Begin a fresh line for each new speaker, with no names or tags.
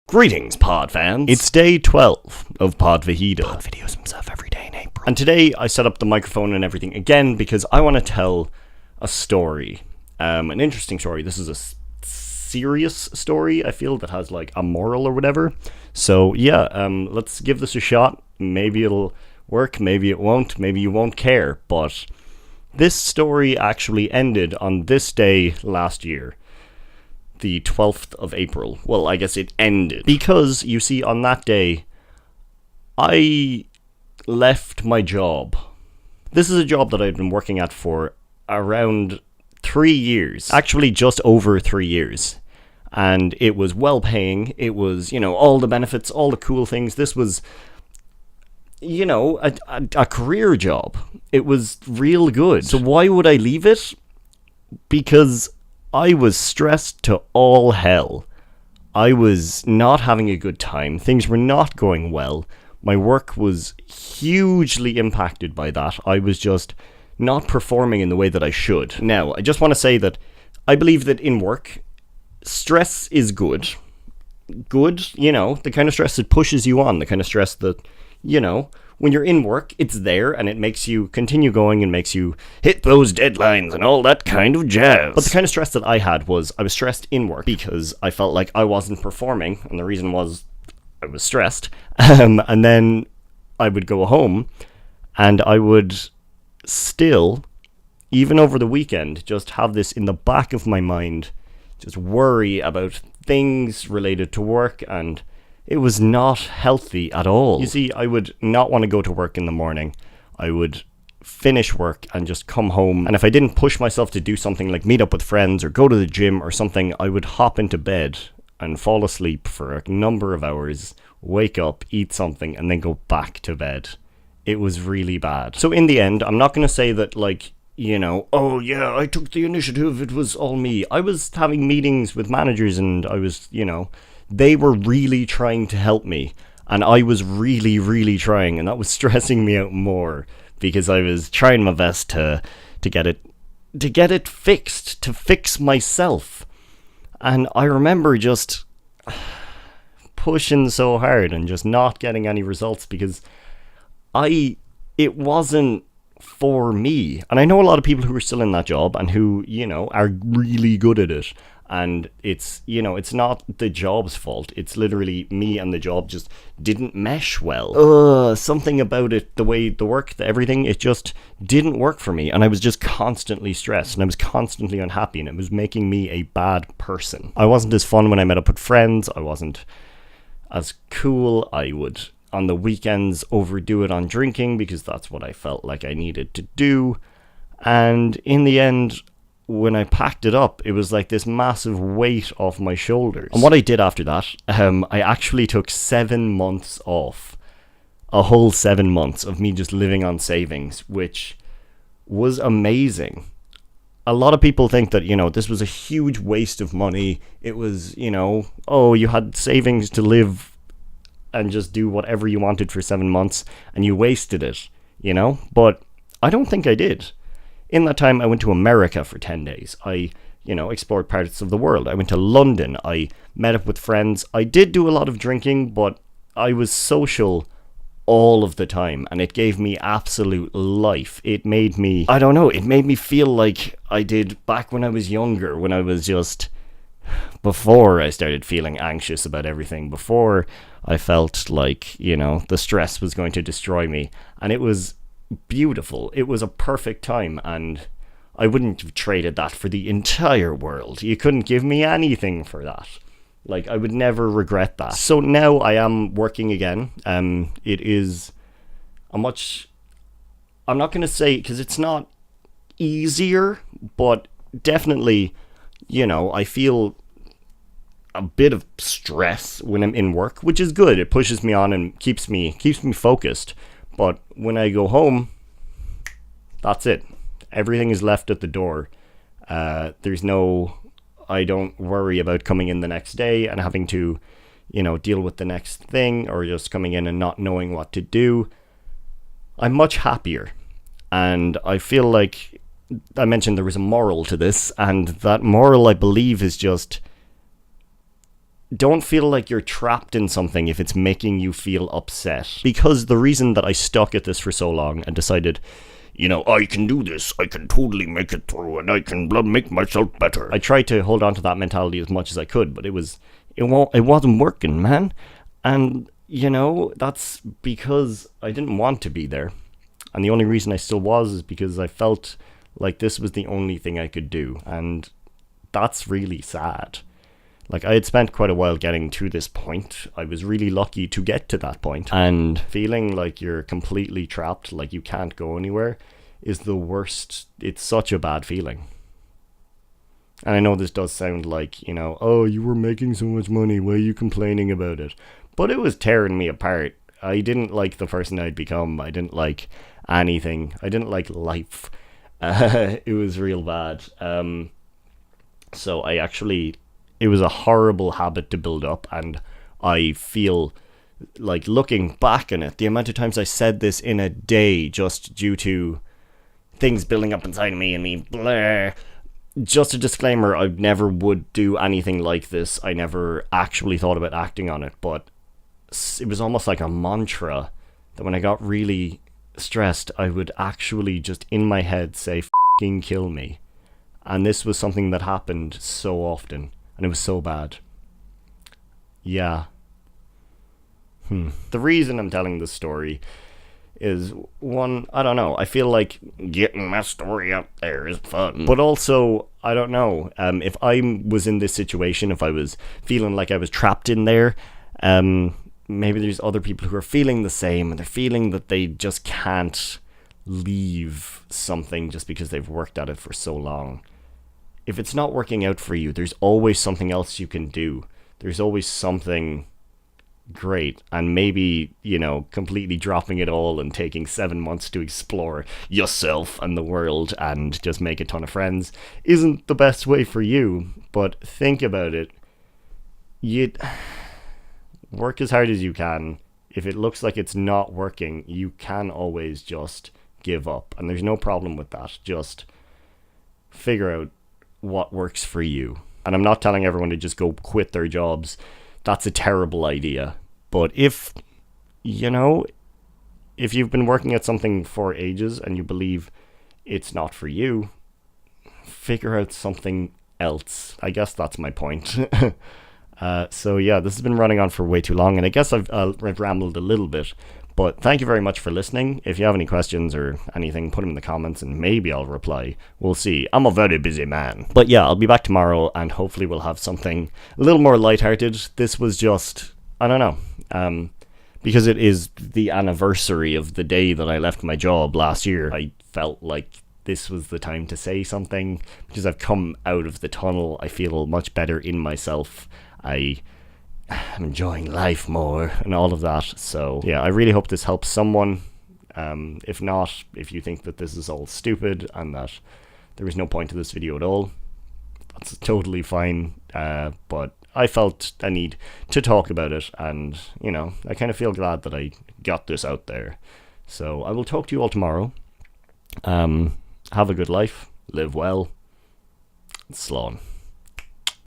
Greetings, pod fans. It's day 12 of Pod Vahida. Pod videos himself every day in April. And today I set up the microphone and everything again because I want to tell a story. An interesting story. This is a serious story, I feel, that has like a moral or whatever. So yeah, let's give this a shot. Maybe it'll work, maybe it won't, maybe you won't care. But this story actually ended on this day last year. The 12th of April. Well, I guess it ended. Because, you see, on that day, I left my job. This is a job that I'd been working at for around 3 years. Actually, just over 3 years. And it was well paying. It was, all the benefits, all the cool things. This was, a career job. It was real good. So why would I leave it? Because I was stressed to all hell. I was not having a good time. Things were not going well. My work was hugely impacted by that. I was just not performing in the way that I should. Now, I just want to say that I believe that in work, stress is good. Good, the kind of stress that pushes you on, the kind of stress that, when you're in work, it's there and it makes you continue going and makes you hit those deadlines and all that kind of jazz. But the kind of stress that I had was I was stressed in work because I felt like I wasn't performing, and the reason was I was stressed. And then I would go home and I would still, even over the weekend, just have this in the back of my mind, just worry about things related to work, and it was not healthy at all. You see, I would not want to go to work in the morning. I would finish work and just come home. And if I didn't push myself to do something like meet up with friends or go to the gym or something, I would hop into bed and fall asleep for a number of hours, wake up, eat something, and then go back to bed. It was really bad. So in the end, I'm not going to say that, oh yeah, I took the initiative, it was all me. I was having meetings with managers and I was, they were really trying to help me, and I was really, really trying, and that was stressing me out more because I was trying my best to get it fixed, to fix myself. And I remember just pushing so hard and just not getting any results because it wasn't for me. And I know a lot of people who are still in that job and who, are really good at it. And it's not the job's fault. It's literally me and the job just didn't mesh well. Something about it, the way the work, everything, it just didn't work for me. And I was just constantly stressed and I was constantly unhappy, and it was making me a bad person. I wasn't as fun when I met up with friends. I wasn't as cool. I would, on the weekends, overdo it on drinking because that's what I felt like I needed to do. And in the end, when I packed it up, it was like this massive weight off my shoulders. And what I did after that, I actually took 7 months off. A whole 7 months of me just living on savings, which was amazing. A lot of people think that, this was a huge waste of money. It was, you had savings to live and just do whatever you wanted for 7 months and you wasted it, But I don't think I did. In that time, I went to America for 10 days. I, explored parts of the world. I went to London. I met up with friends. I did do a lot of drinking, but I was social all of the time, and it gave me absolute life. It made me, it made me feel like I did back when I was younger, when I was just, before I started feeling anxious about everything, before I felt like, the stress was going to destroy me. And it was beautiful. It was a perfect time, and I wouldn't have traded that for the entire world. You couldn't give me anything for that. I would never regret that. So now I am working again. It is I'm not going to say, because it's not easier, but definitely, I feel a bit of stress when I'm in work, which is good. It pushes me on and keeps me focused. But when I go home, that's it. Everything is left at the door. I don't worry about coming in the next day and having to, deal with the next thing, or just coming in and not knowing what to do. I'm much happier. And I feel like I mentioned there was a moral to this, and that moral, I believe, is just don't feel like you're trapped in something if it's making you feel upset. Because the reason that I stuck at this for so long and decided, I can do this, I can totally make it through, and I can make myself better. I tried to hold on to that mentality as much as I could, but it wasn't working, man. And, that's because I didn't want to be there. And the only reason I still was is because I felt like this was the only thing I could do. And that's really sad. Like, I had spent quite a while getting to this point. I was really lucky to get to that point. And feeling like you're completely trapped, like you can't go anywhere, is the worst. It's such a bad feeling. And I know this does sound like, oh, you were making so much money, why are you complaining about it? But it was tearing me apart. I didn't like the person I'd become. I didn't like anything. I didn't like life. It was real bad. So it was a horrible habit to build up, and I feel like, looking back on it, the amount of times I said this in a day just due to things building up inside of me and me blah. Just a disclaimer, I never would do anything like this. I never actually thought about acting on it, but it was almost like a mantra that when I got really stressed, I would actually just in my head say, "F***ing kill me." And this was something that happened so often. And it was so bad. Yeah. The reason I'm telling this story is, one, I don't know. I feel like getting my story out there is fun. But also, I don't know. If I was in this situation, if I was feeling like I was trapped in there, maybe there's other people who are feeling the same, and they're feeling that they just can't leave something just because they've worked at it for so long. If it's not working out for you, there's always something else you can do. There's always something great. And maybe, completely dropping it all and taking 7 months to explore yourself and the world and just make a ton of friends isn't the best way for you. But think about it. You work as hard as you can. If it looks like it's not working, you can always just give up. And there's no problem with that. Just figure out what works for you. And I'm not telling everyone to just go quit their jobs. That's a terrible idea. But if you've been working at something for ages and you believe it's not for you, figure out something else. I guess that's my point. So yeah, this has been running on for way too long, and I guess I've rambled a little bit. But thank you very much for listening. If you have any questions or anything, put them in the comments and maybe I'll reply. We'll see. I'm a very busy man. But yeah, I'll be back tomorrow and hopefully we'll have something a little more lighthearted. This was just, I don't know, because it is the anniversary of the day that I left my job last year. I felt like this was the time to say something because I've come out of the tunnel. I feel much better in myself. I'm enjoying life more and all of that. So yeah, I really hope this helps someone. If not, if you think that this is all stupid and that there is no point to this video at all, that's totally fine. But I felt a need to talk about it, and I kind of feel glad that I got this out there. So I will talk to you all tomorrow. Have a good life, live well, slán.